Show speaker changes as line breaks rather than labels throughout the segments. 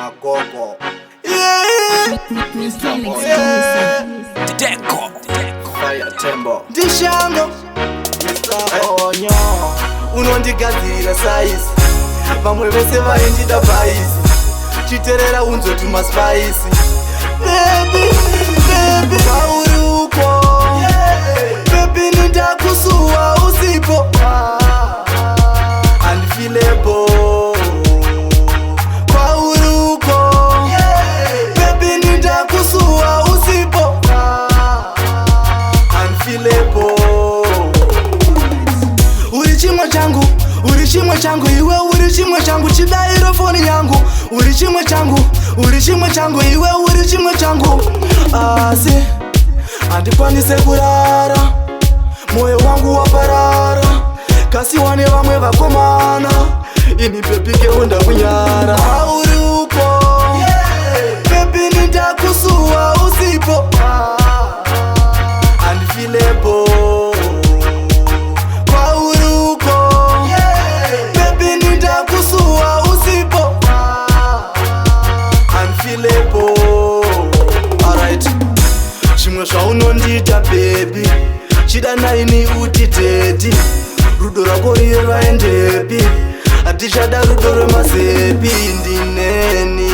Makoko. Fire Tembo Dishango Onyo unondigadzirira saisi vamwe vese vaindida vaisi chiterera unzoti maspaisi baby pauri uko baby nindakusuwa usipo andifilepo pauri uko baby nindakusuwa usipo andifilepo uri chimwe changu iwe uri chimwe changu chidairo foni yangu uri chimwe changu iwe uri chimwe changu asi andikwanise kurara moyo wangu waparara kasiwa nevamwe vakomana ini pepike unda kunyara auri uko pepi nindakusuwa usipo andifilepo chimwe zvaunondita baby chida naini uti teti rudo rako riye vaendepi hatichada rudo rwemazepi ndineni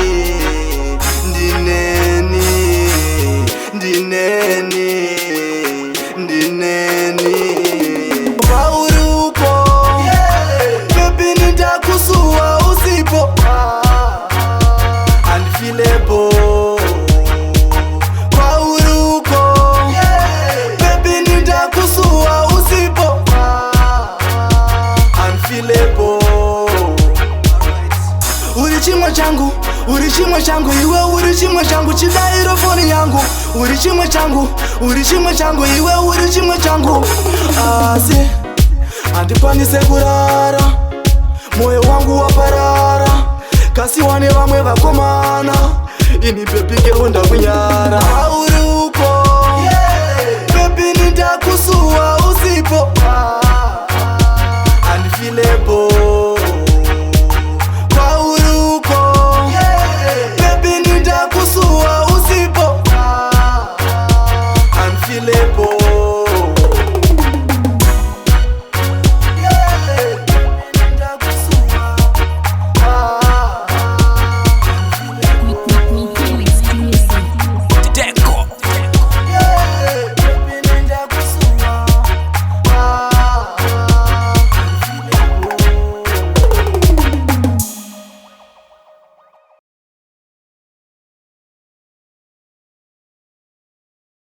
pauri uko baby nindakusuwa usipo andifilepo uri chimwe changu iwe uri chimwe changu chidairo foni yangu uri chimwe changu iwe uri chimwe changu asi andikwanise kurara moyo wangu waparara kasiwa nevamwe vakomana ini pepike unda kunyara auri uko baby nindakusuwa